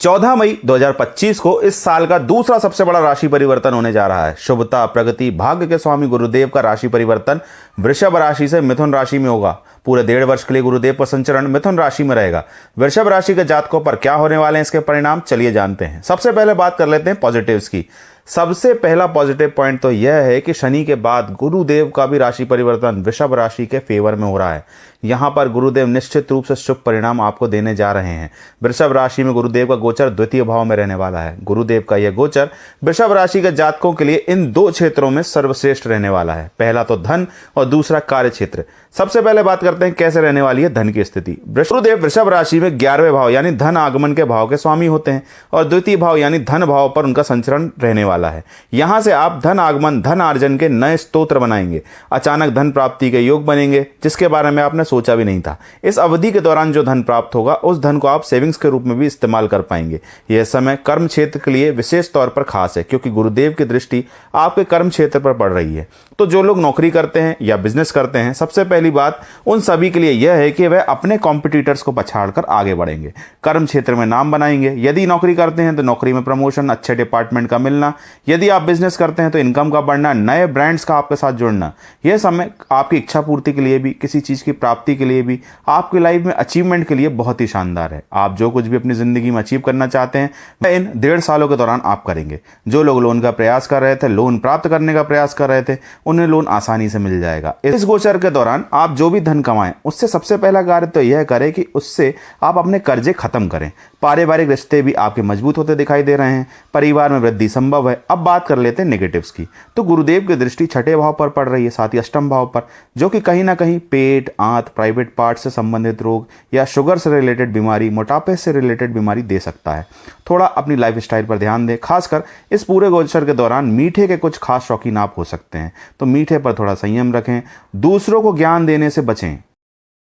14 मई 2025 को इस साल का दूसरा सबसे बड़ा राशि परिवर्तन होने जा रहा है। शुभता, प्रगति, भाग्य के स्वामी गुरुदेव का राशि परिवर्तन वृषभ राशि से मिथुन राशि में होगा। पूरे 1.5 वर्ष के लिए गुरुदेव का संचरण मिथुन राशि में रहेगा। वृषभ राशि के जातकों पर क्या होने वाले हैं इसके परिणाम, चलिए जानते हैं। सबसे पहले बात कर लेते हैं पॉजिटिव्स की। सबसे पहला पॉजिटिव पॉइंट तो यह है कि शनि के बाद गुरुदेव का भी राशि परिवर्तन वृषभ राशि के फेवर में हो रहा है। यहां पर गुरुदेव निश्चित रूप से शुभ परिणाम आपको देने जा रहे हैं। वृषभ राशि में गुरुदेव का गोचर द्वितीय भाव में रहने वाला है। गुरुदेव का यह गोचर वृषभ राशि के जातकों के लिए इन दो क्षेत्रों में सर्वश्रेष्ठ रहने वाला है। पहला तो धन और दूसरा कार्य क्षेत्र। सबसे पहले बात करते हैं कैसे रहने वाली है धन की स्थिति। गुरुदेव वृषभ राशि में 11वें भाव यानी धन आगमन के भाव के स्वामी होते हैं और द्वितीय भाव यानी धन भाव पर उनका संचरण रहने वाला है। यहां से आप धन आगमन, धन अर्जन के नए स्तोत्र बनाएंगे। अचानक धन प्राप्ति के योग बनेंगे जिसके बारे में आपने सोचा भी नहीं था। इस अवधि के दौरान जो धन प्राप्त होगा उस धन को आप सेविंग्स के रूप में भी इस्तेमाल कर पाएंगे। यह समय कर्म क्षेत्र के लिए विशेष तौर पर खास है क्योंकि गुरुदेव की दृष्टि आपके कर्म क्षेत्र पर पड़ रही है। तो जो लोग नौकरी करते हैं या बिजनेस करते हैं, सबसे पहली बात उन सभी के लिए यह है कि वह अपने कॉम्पिटिटर्स को पछाड़कर आगे बढ़ेंगे, कर्म क्षेत्र में नाम बनाएंगे। यदि नौकरी करते हैं तो नौकरी में प्रमोशन, अच्छे डिपार्टमेंट का मिलना। यदि आप बिजनेस करते हैं तो इनकम का बढ़ना, नए ब्रांड्स का आपके साथ जुड़ना। यह समय आपकी इच्छा पूर्ति के लिए भी, किसी चीज की प्राप्ति के लिए भी, आपकी लाइफ में अचीवमेंट के लिए बहुत ही शानदार है। आप जो कुछ भी अपनी जिंदगी में अचीव करना चाहते हैं इन 1.5 सालों के दौरान आप करेंगे। जो लोग लोन का प्रयास कर रहे थे, लोन प्राप्त करने का प्रयास कर रहे थे, उन्हें लोन आसानी से मिल जाएगा। इस गोचर के दौरान आप जो भी धन कमाएं उससे सबसे पहला कार्य तो यह करें कि उससे आप अपने कर्जे खत्म करें। पारिवारिक रिश्ते भी आपके मजबूत होते दिखाई दे रहे हैं। परिवार में वृद्धि संभव है। अब बात कर लेते हैं नेगेटिव्स की। तो गुरुदेव की दृष्टि 6ठे भाव पर पड़ रही है, साथ ही अष्टम भाव पर, जो कि कहीं ना कहीं पेट, आंत, प्राइवेट पार्ट से संबंधित रोग या शुगर से रिलेटेड बीमारी, मोटापे से रिलेटेड बीमारी दे सकता है। थोड़ा अपनी लाइफ स्टाइल पर ध्यान दें। खासकर इस पूरे गोचर के दौरान मीठे के कुछ खास शौकीन आप हो सकते हैं, तो मीठे पर थोड़ा संयम रखें। दूसरों को ज्ञान देने से बचें।